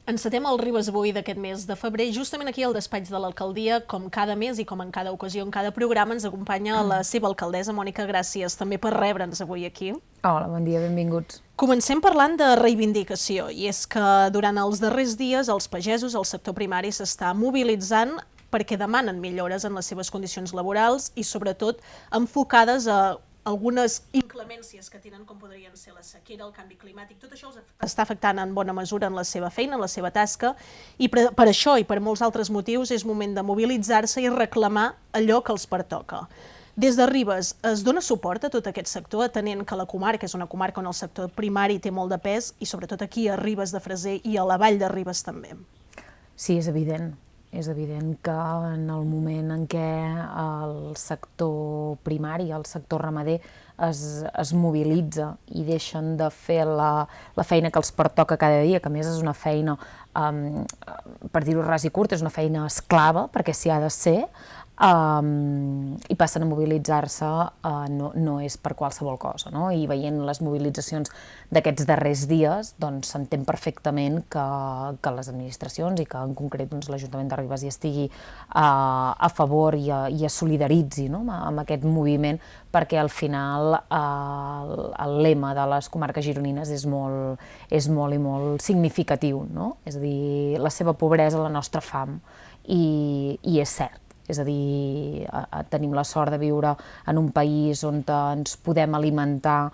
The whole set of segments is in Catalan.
Encetem el Ribes avui d'aquest mes de febrer. Justament aquí al despatx de l'alcaldia, com cada mes i com en cada ocasió, en cada programa, ens acompanya la seva alcaldessa, Mònica. Gràcies també per rebre'ns avui aquí. Hola, bon dia, benvinguts. Comencem parlant de reivindicació, i és que durant els darrers dies els pagesos, el sector primari, s'està mobilitzant perquè demanen millores en les seves condicions laborals i sobretot enfocades a algunes inclemències que tenen, com podrien ser la sequera, el canvi climàtic. Tot això els està afectant en bona mesura en la seva feina, en la seva tasca, i per això i per molts altres motius és moment de mobilitzar-se i reclamar allò que els pertoca. Des de Ribes es dona suport a tot aquest sector, atenent que la comarca és una comarca on el sector primari té molt de pes, i sobretot aquí a Ribes de Freser i a la vall de Ribes també. Sí, és evident. És evident que en el moment en què el sector primari, el sector ramader, es mobilitza i deixen de fer la feina que els pertoca cada dia, que a més és una feina, per dir-ho ras i curt, és una feina esclava, perquè s'hi ha de ser, i passen a mobilitzar-se, no és per qualsevol cosa, no? I veient les mobilitzacions d'aquests darrers dies, doncs s'entén perfectament que les administracions i que en concret doncs, l'Ajuntament de Ribes hi estigui a favor i es solidaritzi, no? amb aquest moviment, perquè al final el lema de les comarques gironines és molt i molt significatiu, no? És a dir, la seva pobresa, la nostra fam, i és cert. És a dir, tenim la sort de viure en un país on ens podem alimentar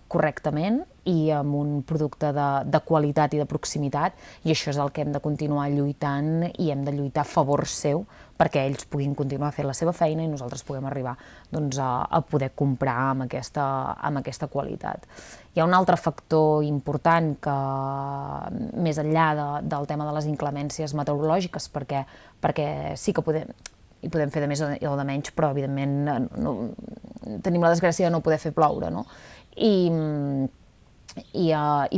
correctament i amb un producte de qualitat i de proximitat, i això és el que hem de continuar lluitant i hem de lluitar a favor seu perquè ells puguin continuar fent la seva feina i nosaltres puguem arribar doncs, a poder comprar amb aquesta qualitat. Hi ha un altre factor important que, més enllà del tema de les inclemències meteorològiques, perquè sí que podem fer de més o de menys, però evidentment tenim la desgràcia de no poder fer ploure, no? I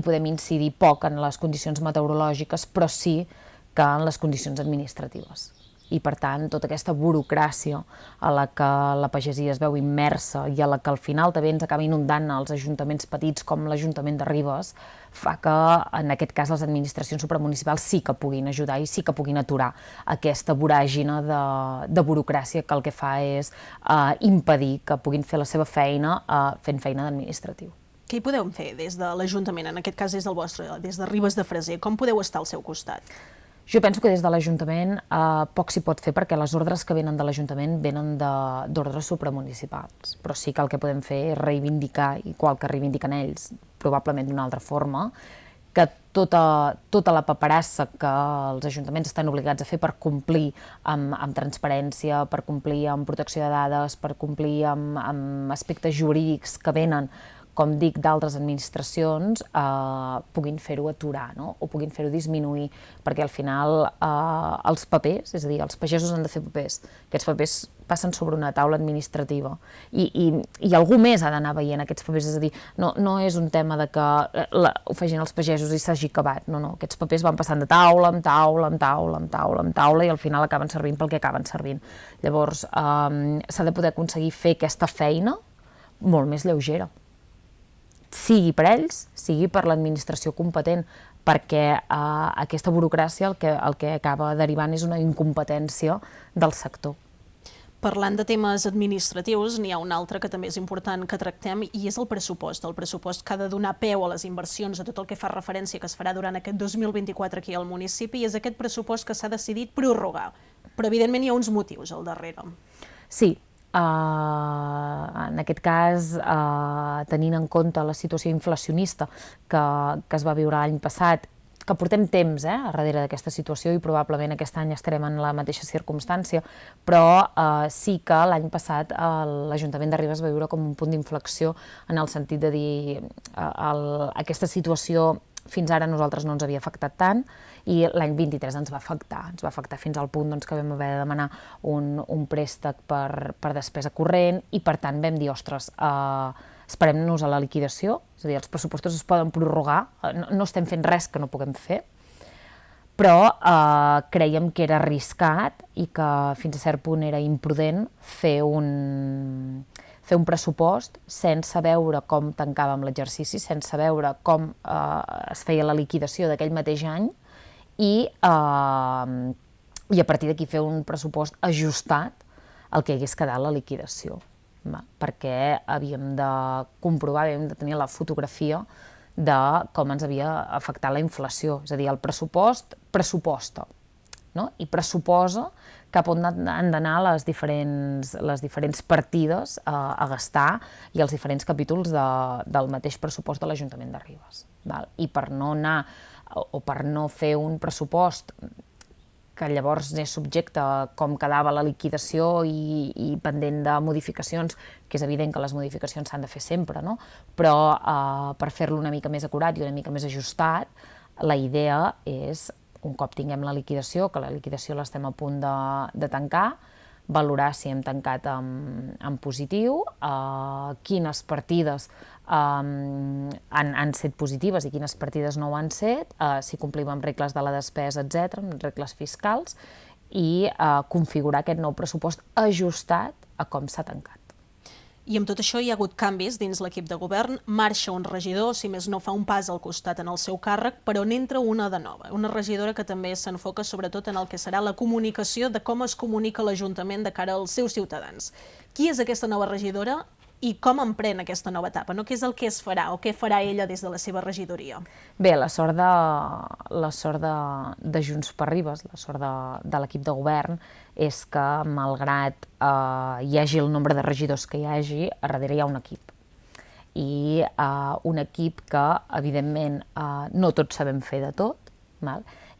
podem incidir poc en les condicions meteorològiques, però sí que en les condicions administratives. I per tant, tota aquesta burocràcia a la que la pagesia es veu immersa i a la que al final també ens acaba inundant els ajuntaments petits com l'Ajuntament de Ribes, fa que en aquest cas les administracions supramunicipals sí que puguin ajudar i sí que puguin aturar aquesta voràgine de burocràcia que el que fa és impedir que puguin fer la seva feina fent feina d'administratiu. Què hi podeu fer des de l'Ajuntament, en aquest cas des del vostre, des de Ribes de Freser? Com podeu estar al seu costat? Jo penso que des de l'Ajuntament poc s'hi pot fer perquè les ordres que venen de l'Ajuntament venen d'ordres supramunicipals, però sí que el que podem fer és reivindicar, igual que reivindiquen ells, probablement d'una altra forma, que tota la paperassa que els ajuntaments estan obligats a fer per complir amb transparència, per complir amb protecció de dades, per complir amb aspectes jurídics que venen, com dic, d'altres administracions, puguin fer-ho aturar, no? O puguin fer-ho disminuir, perquè al final els papers, és a dir, els pagesos han de fer papers, aquests papers passen sobre una taula administrativa i algú més ha d'anar veient aquests papers, és a dir, no és un tema de que ho facin els pagesos i s'hagi acabat, no, aquests papers van passant de taula en taula, en taula, en taula, en taula i al final acaben servint pel que acaben servint. Llavors s'ha de poder aconseguir fer aquesta feina molt més lleugera, sigui per ells, sigui per l'administració competent, perquè aquesta burocràcia el que acaba derivant és una incompetència del sector. Parlant de temes administratius, n'hi ha un altre que també és important que tractem i és el pressupost que ha de donar peu a les inversions, a tot el que fa referència que es farà durant aquest 2024 aquí al municipi, i és aquest pressupost que s'ha decidit prorrogar. Però evidentment hi ha uns motius al darrere. Sí. En aquest cas, tenint en compte la situació inflacionista que es va viure l'any passat, que portem temps a darrere d'aquesta situació i probablement aquest any estarem en la mateixa circumstància, però sí que l'any passat l'Ajuntament de Ribes va viure com un punt d'inflexió en el sentit de dir aquesta situació fins ara a nosaltres no ens havia afectat tant i l'any 23 ens va afectar fins al punt que vam haver de demanar un préstec per despesa corrent i per tant vam dir, ostres, esperem-nos a la liquidació, és a dir, els pressupostos es poden prorrogar, no estem fent res que no puguem fer, però creiem que era arriscat i que fins a cert punt era imprudent fer fer un pressupost sense veure com tancàvem l'exercici, sense veure com es feia la liquidació d'aquell mateix any i a partir d'aquí fer un pressupost ajustat al que hagués quedat la liquidació, perquè havíem de comprovar, havíem de tenir la fotografia de com ens havia afectat la inflació, és a dir, el pressupost pressuposta, no? I pressuposa cap on han d'anar les diferents partides a gastar i els diferents capítols del mateix pressupost de l'Ajuntament de Ribes. I per no anar o per no fer un pressupost que llavors és subjecte a com quedava la liquidació i pendent de modificacions, que és evident que les modificacions s'han de fer sempre, no? Però per fer-lo una mica més acurat i una mica més ajustat, la idea és, un cop tinguem la liquidació, que la liquidació l'estem a punt de tancar, valorar si hem tancat en positiu, quines partides han set positives i quines partides no ho han set, si complim amb regles de la despesa, etc., amb regles fiscals, i configurar aquest nou pressupost ajustat a com s'ha tancat. I amb tot això hi ha hagut canvis dins l'equip de govern, marxa un regidor, si més no fa un pas al costat en el seu càrrec, però n'entra una de nova, una regidora que també s'enfoca sobretot en el que serà la comunicació de com es comunica l'Ajuntament de cara als seus ciutadans. Qui és aquesta nova regidora i com emprèn aquesta nova etapa? No? Què és el que es farà o què farà ella des de la seva regidoria? Bé, la sort de Junts per Ribes, la sort de l'equip de govern, és que, malgrat hi hagi el nombre de regidors que hi hagi, a darrere hi ha un equip. I un equip que, evidentment, no tots sabem fer de tot,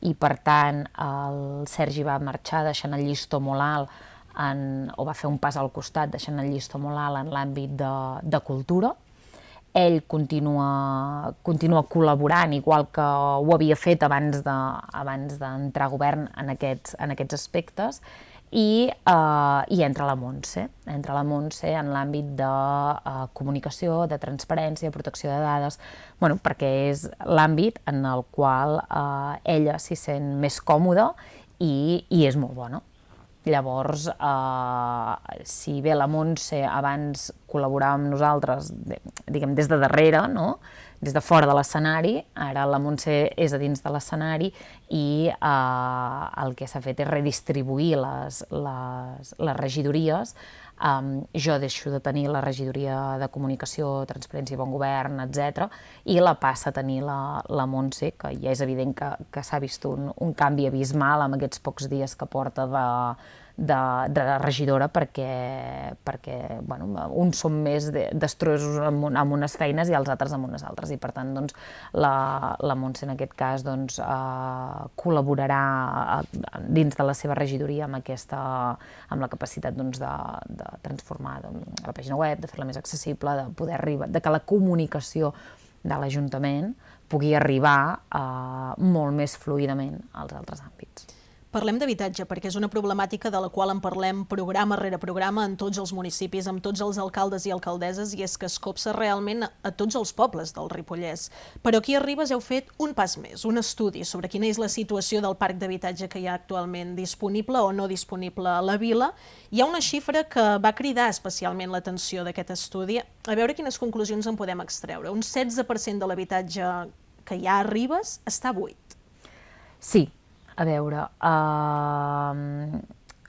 i per tant el Sergi va marxar deixant el llistó molt alt, o va fer un pas al costat deixant el llistó molt alt en l'àmbit de cultura. Ell continua col·laborant, igual que ho havia fet abans d'entrar a govern en aquests aspectes, i entra la Montse en l'àmbit de comunicació, de transparència, protecció de dades, perquè és l'àmbit en el qual ella s'hi sent més còmoda i és molt bona. Llavors, si bé la Montse abans col·laborava amb nosaltres, diguem, des de darrere, no? Des de fora de l'escenari, ara la Montse és a dins de l'escenari i el que s'ha fet és redistribuir les regidories. Jo deixo de tenir la regidoria de comunicació, transparència i bon govern, etc. i la passa a tenir la Montse, que ja és evident que s'ha vist un canvi abismal amb aquests pocs dies que porta de regidora, perquè uns són més destruosos amb unes feines i els altres amb unes altres, i per tant la Montse en aquest cas col·laborarà dins de la seva regidoria amb la capacitat de transformar la pàgina web, de fer-la més accessible, de poder arribar, de que la comunicació de l'Ajuntament pugui arribar molt més fluidament als altres àmbits. Parlem d'habitatge, perquè és una problemàtica de la qual en parlem programa rere programa en tots els municipis, amb tots els alcaldes i alcaldesses, i és que es copsa realment a tots els pobles del Ripollès. Però aquí a Ribes heu fet un pas més, un estudi sobre quina és la situació del parc d'habitatge que hi ha actualment disponible o no disponible a la vila. Hi ha una xifra que va cridar especialment l'atenció d'aquest estudi, a veure quines conclusions en podem extreure. Un 16% de l'habitatge que hi ha a Ribes està buit. Sí. A veure, a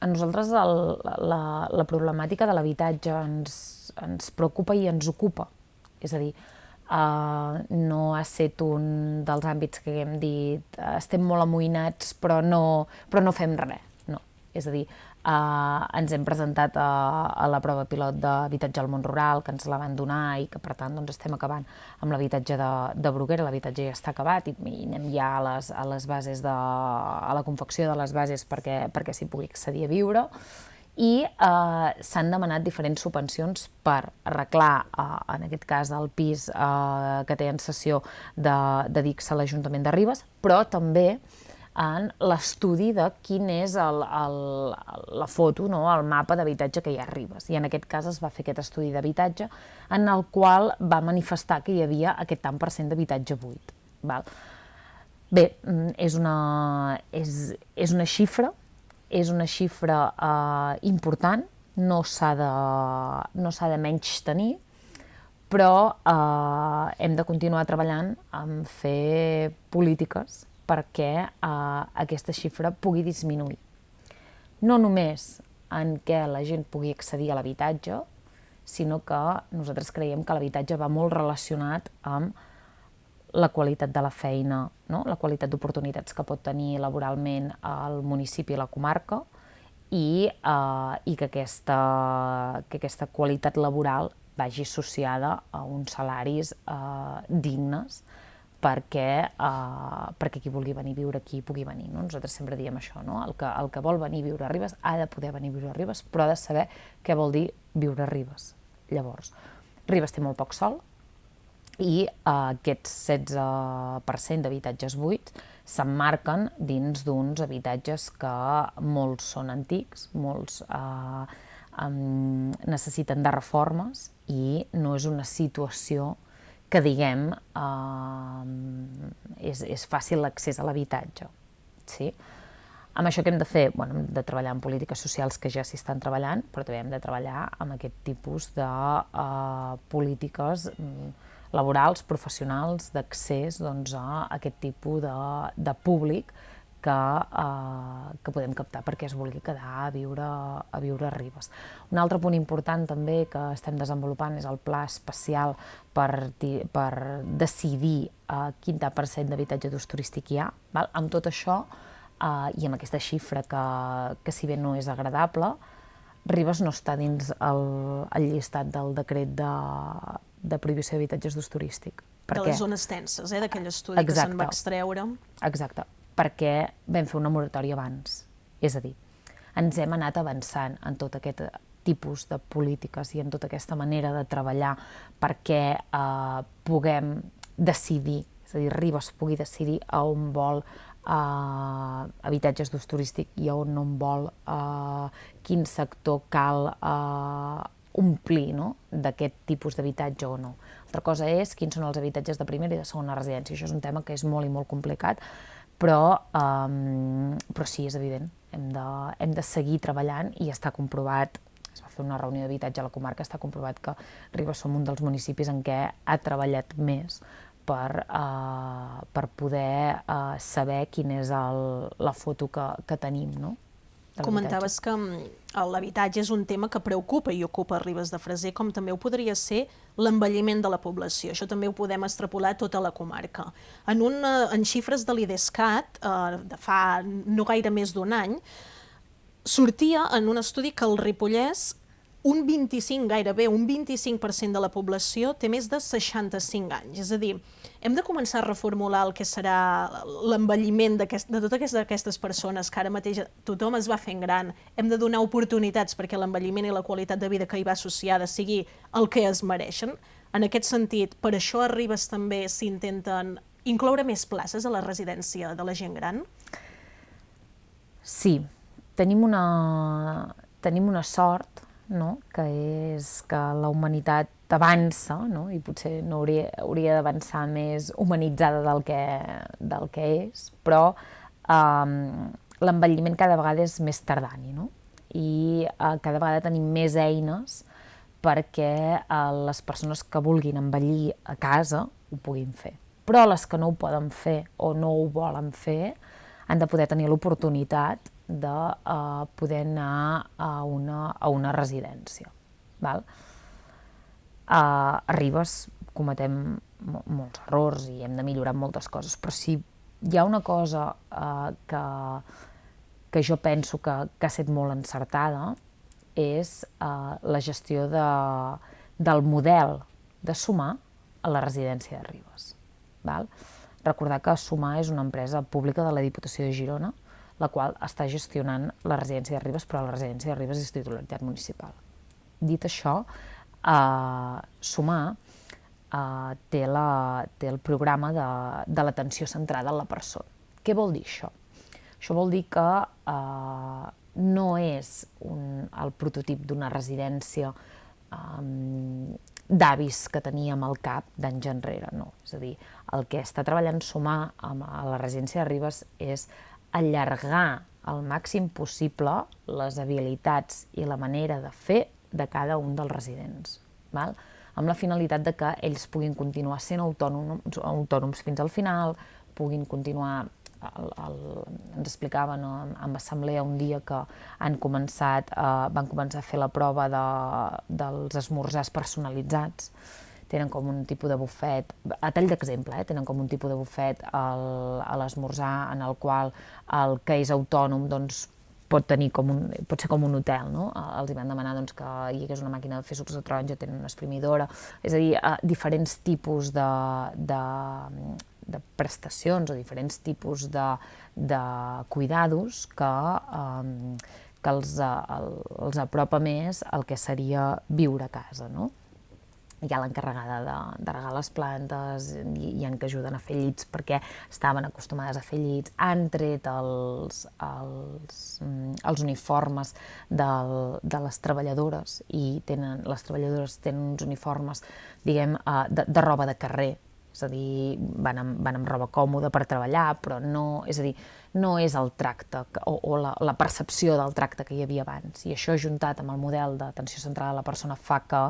nosaltres la problemàtica de l'habitatge ens preocupa i ens ocupa. És a dir, no ha estat un dels àmbits que hem dit estem molt amoïnats però no fem res. No. És a dir, ens hem presentat a la prova pilot d'habitatge al món rural, que ens la van donar i que per tant estem acabant amb l'habitatge de Bruguera. L'habitatge ja està acabat i anem ja a la confecció de les bases perquè s'hi pugui accedir a viure, i s'han demanat diferents subvencions per arreglar, en aquest cas, el pis que té en cessió de Dics a l'Ajuntament de Ribes, però també en l'estudi de quin és la foto, el mapa d'habitatge que hi ha a Ribes. I en aquest cas es va fer aquest estudi d'habitatge en el qual va manifestar que hi havia aquest tant per cent d'habitatge buit. Bé, és una xifra important, no s'ha de menystenir, però hem de continuar treballant en fer polítiques perquè aquesta xifra pugui disminuir. No només en què la gent pugui accedir a l'habitatge, sinó que nosaltres creiem que l'habitatge va molt relacionat amb la qualitat de la feina, no? La qualitat d'oportunitats que pot tenir laboralment el municipi i la comarca i que aquesta qualitat laboral vagi associada a uns salaris dignes perquè qui vulgui venir a viure aquí pugui venir. No? Nosaltres sempre diem això, no? El que vol venir a viure a Ribes ha de poder venir a viure a Ribes, però ha de saber què vol dir viure a Ribes. Llavors, Ribes té molt poc sol i aquests 16% d'habitatges buits s'emmarquen dins d'uns habitatges que molts són antics, molts necessiten de reformes i no és una situació que, diguem, és fàcil l'accés a l'habitatge. Sí? Amb això què hem de fer? Bueno, hem de treballar en polítiques socials que ja s'hi estan treballant, però també hem de treballar amb aquest tipus de polítiques laborals, professionals, d'accés a aquest tipus de públic que podem captar perquè es vulgui quedar a viure a Ribes. Un altre punt important també que estem desenvolupant és el pla especial per decidir quin tant % d'habitatge d'ús turístic hi ha. Amb tot això i amb aquesta xifra que si bé no és agradable, Ribes no està dins el llistat del decret de prohibició d'habitatges d'ús turístic. De les zones tenses, d'aquell estudi que se'n va extreure. Exacte, perquè vam fer una moratòria abans. És a dir, ens hem anat avançant en tot aquest tipus de polítiques i en tota aquesta manera de treballar perquè puguem decidir, és a dir, Ribes pugui decidir a on vol habitatges d'ús turístic i a on no en vol, quin sector cal omplir d'aquest tipus d'habitatge o no. Altra cosa és quins són els habitatges de primera i de segona residència. Això és un tema que és molt i molt complicat, però sí, és evident, hem de seguir treballant i està comprovat, es va fer una reunió d'habitatge a la comarca, està comprovat que Ribes som un dels municipis en què ha treballat més per poder saber quina és la foto que tenim, no? Comentaves que l'habitatge és un tema que preocupa i ocupa Ribes de Freser, com també ho podria ser l'envelliment de la població. Això també ho podem extrapolar a tota la comarca. En xifres de l'IDESCAT, de fa no gaire més d'un any, sortia en un estudi que el Ripollès gairebé un 25% de la població té més de 65 anys. És a dir, hem de començar a reformular el que serà l'envelliment de totes aquestes persones que ara mateix tothom es va fent gran. Hem de donar oportunitats perquè l'envelliment i la qualitat de vida que hi va associada sigui el que es mereixen. En aquest sentit, per això a Ribes també s'intenten incloure més places a la residència de la gent gran? Sí, tenim una sort, que és que la humanitat avança, i potser no hauria d'avançar més humanitzada del que és, però l'envelliment cada vegada és més tardani, i cada vegada tenim més eines perquè les persones que vulguin envellir a casa ho puguin fer. Però les que no ho poden fer o no ho volen fer han de poder tenir l'oportunitat de poder anar a una residència. A Ribes cometem molts errors i hem de millorar moltes coses, però si hi ha una cosa que jo penso que ha estat molt encertada és la gestió del model de Sumar a la residència de Ribes. Recordar que Sumar és una empresa pública de la Diputació de Girona, la qual està gestionant la residència de Ribes, però la residència de Ribes és titularitat municipal. Dit això, Sumar té el programa de l'atenció centrada en la persona. Què vol dir això? Això vol dir que no és el prototip d'una residència d'avis que teníem al cap d'anys enrere, no. És a dir, el que està treballant Sumar a la residència de Ribes és allargar al màxim possible les habilitats i la manera de fer de cada un dels residents, val? Amb la finalitat de que ells puguin continuar sent autònoms fins al final, puguin continuar, ens explicaven en assemblea un dia que van començar a fer la prova dels esmorzars personalitzats. Tenen com un tipus de bufet, a tall d'exemple, tenen com un tipus de bufet a l'esmorzar en el qual el que és autònom doncs, pot ser com un hotel, no? Els van demanar doncs, que hi hagués una màquina de fer sucs de taronja, tenen una exprimidora, és a dir, diferents tipus de prestacions o diferents tipus de cuidados que els apropa més el que seria viure a casa, no? Hi ha l'encarregada de regar les plantes, hi ha que ajuden a fer llits perquè estaven acostumades a fer llits, han tret els uniformes de les treballadores i les treballadores tenen uns uniformes, diguem, de roba de carrer, és a dir, van amb roba còmoda per treballar, però no és el tracte o la percepció del tracte que hi havia abans. I això, juntat amb el model d'atenció centrada a la persona, fa que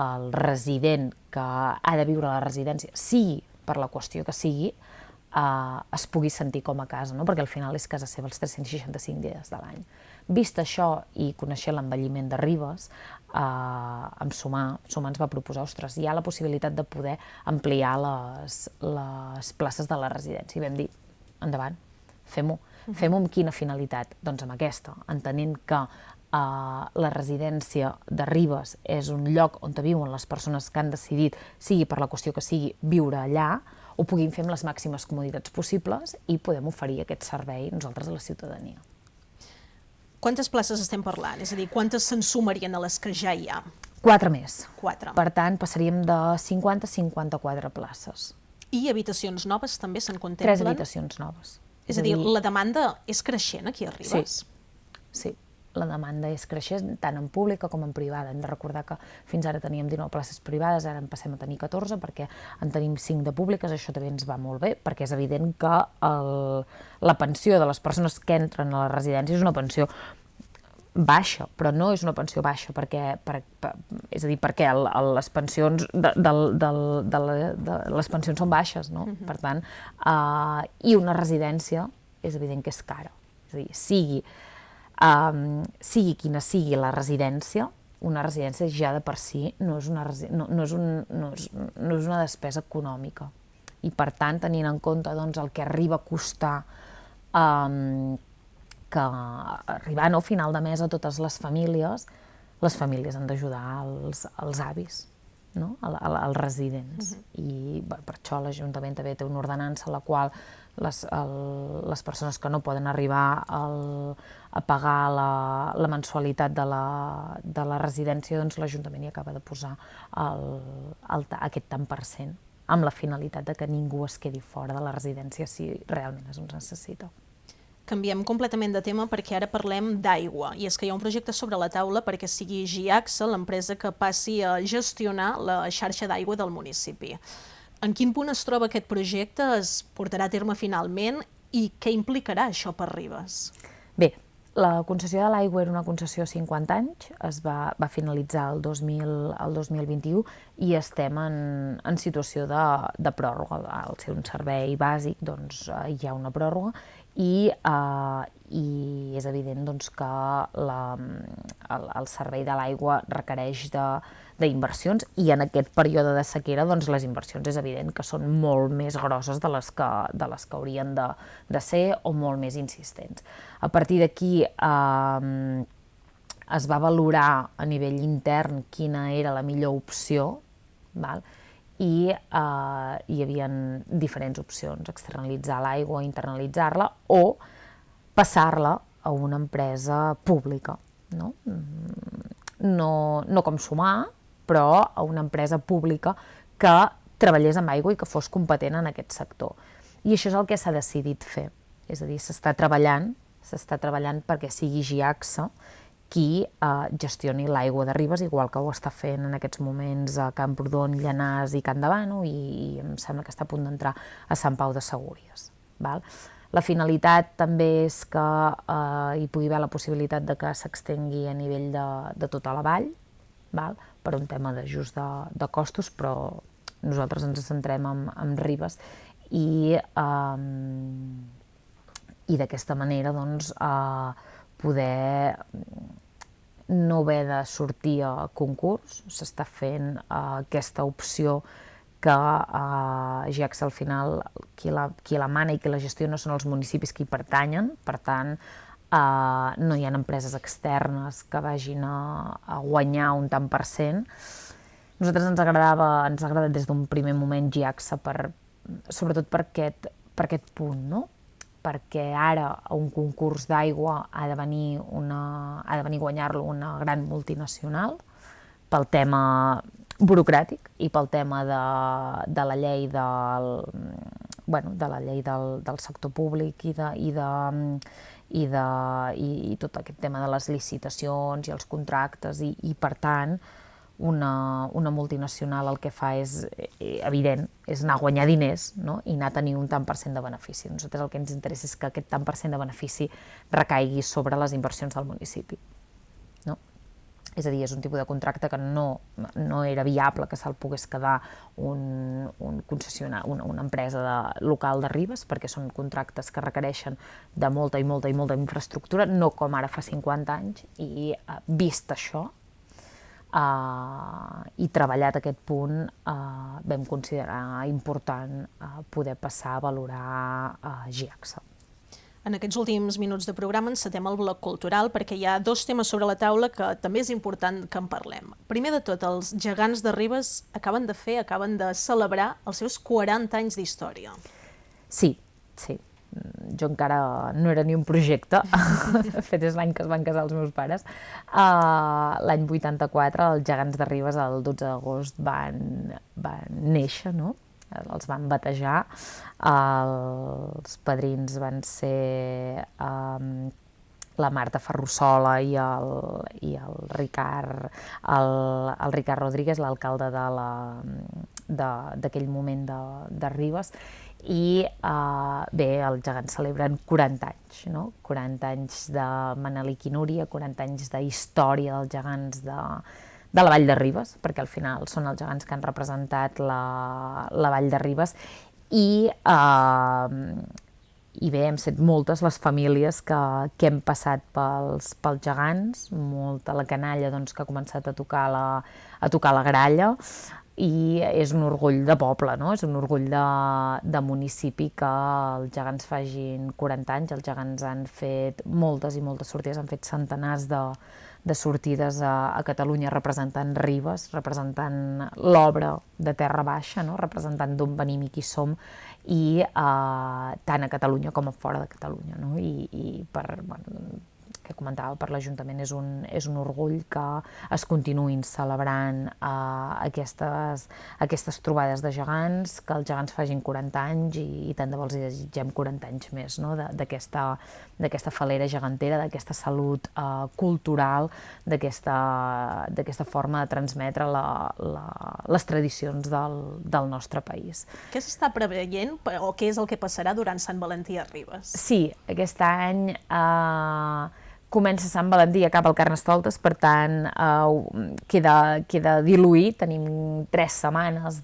el resident que ha de viure a la residència, sigui per la qüestió que sigui, es pugui sentir com a casa, no? Perquè al final és casa seva els 365 dies de l'any. Vist això i coneixent l'envelliment de Ribes, amb Sumar ens va proposar, ostres, hi ha la possibilitat de poder ampliar les places de la residència. I vam dir, endavant, fem-ho. Fem-ho amb quina finalitat? Doncs amb aquesta, entenent que la residència de Ribes és un lloc on viuen les persones que han decidit, sigui per la qüestió que sigui, viure allà, ho puguin fer amb les màximes comoditats possibles i podem oferir aquest servei nosaltres a la ciutadania. Quantes places estem parlant? És a dir, quantes se'n sumarien a les que ja hi ha? 4 més. 4. Per tant, passaríem de 50 a 54 places. I habitacions noves també se'n contemplen? 3 habitacions noves. És a dir, la demanda és creixent aquí a Ribes? Sí. La demanda és creixent tant en pública com en privada. Hem de recordar que fins ara teníem 19 places privades, ara en passem a tenir 14 perquè en tenim 5 de públiques, això també ens va molt bé, perquè és evident que la pensió de les persones que entren a la residència és una pensió baixa, però no és una pensió baixa, és a dir, perquè les pensions les pensions són baixes, no? Per tant, i una residència és evident que és cara, és a dir, sigui quina sigui la residència, una residència ja de per si no és una despesa econòmica. I per tant, tenint en compte el que arriba a costar arribant al final de mes a totes les famílies han d'ajudar els avis, als residents. I per això l'Ajuntament també té una ordenança en la qual les persones que no poden arribar a pagar la mensualitat de la residència, doncs l'Ajuntament hi acaba de posar aquest tant per cent, amb la finalitat de que ningú es quedi fora de la residència si realment es necessita. Canviem completament de tema perquè ara parlem d'aigua, i és que hi ha un projecte sobre la taula perquè sigui Giaxa l'empresa que passi a gestionar la xarxa d'aigua del municipi. En quin punt es troba aquest projecte? Es portarà a terme finalment? I què implicarà això per Ribes? Bé, la concessió de l'aigua era una concessió a 50 anys, es va finalitzar el 2021 i estem en situació de pròrroga. Al ser un servei bàsic, doncs hi ha una pròrroga i és evident que el servei de l'aigua requereix d'inversions i en aquest període de sequera les inversions és evident que són molt més grosses de les que haurien de ser o molt més insistents. A partir d'aquí es va valorar a nivell intern quina era la millor opció, i hi havia diferents opcions, externalitzar l'aigua, internalitzar-la o passar-la a una empresa pública, no com Sumar, però a una empresa pública que treballés amb aigua i que fos competent en aquest sector. I això és el que s'ha decidit fer, és a dir, s'està treballant perquè sigui Giaxa qui gestioni l'aigua de Ribes, igual que ho està fent en aquests moments a Camprodon, Llanars i Can Davano, i em sembla que està a punt d'entrar a Sant Pau de Segúries. La finalitat també és que hi pugui haver la possibilitat de que s'extengui a nivell de tota la vall, val? Per un tema d'ajust de costos, però nosaltres ens centrem en Ribes i d'aquesta manera doncs, poder no haver de sortir a concurs. S'està fent aquesta opció que GIACSA al final qui la mana i qui la gestiona són els municipis que hi pertanyen, per tant no hi ha empreses externes que vagin a guanyar un tant per cent. A nosaltres ens ha agradat des d'un primer moment GIACSA sobretot per aquest punt, no? Perquè ara a un concurs d'aigua ha de venir guanyar-lo una gran multinacional pel tema burocràtic i pel tema de la llei del sector públic i tot aquest tema de les licitacions i els contractes i per tant una multinacional el que fa és evident, és anar a guanyar diners, no? I anar a tenir un tant per cent de benefici. Nosaltres el que ens interessa és que aquest tant per cent de benefici recaigui sobre les inversions del municipi. No? És a dir, és un tipus de contracte que no era viable que se'l pogués quedar un concessionari, una empresa local de Ribes, perquè són contractes que requereixen de molta i molta i molta infraestructura, no com ara fa 50 anys, i vist això, i treballat aquest punt, vam considerar important poder passar a valorar GIACSA. En aquests últims minuts de programa encetem el bloc cultural perquè hi ha dos temes sobre la taula que també és important que en parlem. Primer de tot, els Gegants de Ribes acaben de celebrar els seus 40 anys d'història. Sí. Jo encara no era ni un projecte, de fet és l'any que es van casar els meus pares. L'any 84 els Gegants de Ribes el 12 d'agost van néixer, no? Els van batejar, els padrins van ser la Marta Ferrusola i el Ricard Rodríguez, l'alcalde d'aquell moment de Ribes, i bé, els Gegants celebren 40 anys, no? 40 anys de Manelic i Núria, 40 anys d'història dels Gegants de la Vall de Ribes, perquè al final són els gegants que han representat la Vall de Ribes, i bé, hem set moltes les famílies que hem passat pels gegants, molta la canalla doncs, que ha començat a tocar la gralla, i és un orgull de poble, no? És un orgull de municipi que els gegants facin 40 anys. Els gegants han fet moltes i moltes sortides, han fet centenars de sortides a Catalunya representant Ribes, representant l'obra de Terra Baixa, no? Representant d'on venim i qui som, i tant a Catalunya com a fora de Catalunya, no? I que comentava, per l'Ajuntament és un orgull que es continuïn celebrant aquestes trobades de gegants, que els gegants facin 40 anys i tant de bo els desitgem 40 anys més, no? d'aquesta falera gegantera, d'aquesta salut cultural, d'aquesta forma de transmetre les tradicions del nostre país. Què s'està preveient o què és el que passarà durant Sant Valentí a Ribes? Sí, aquest any comença Sant Valentí i acaba el Carnestoltes, per tant queda diluït, tenim 3 setmanes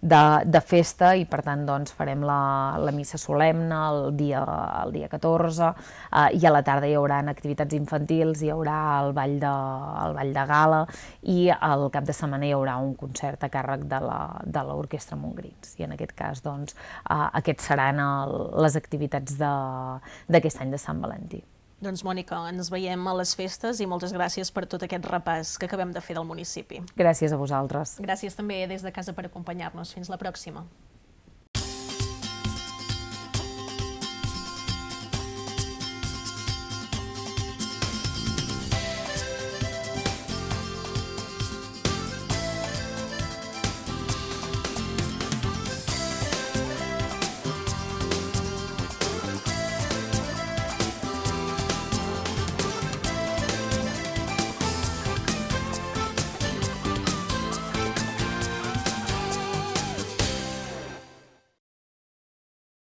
de festa i per tant doncs farem la missa solemne el dia 14 i a la tarda hi haurà activitats infantils, hi haurà el ball de gala i al cap de setmana hi haurà un concert a càrrec de l'Orquestra Montgrins, i en aquest cas doncs aquests seran les activitats d'aquest any de Sant Valentí. Doncs Mònica, ens veiem a les festes i moltes gràcies per tot aquest repàs que acabem de fer del municipi. Gràcies a vosaltres. Gràcies també des de casa per acompanyar-nos. Fins la pròxima.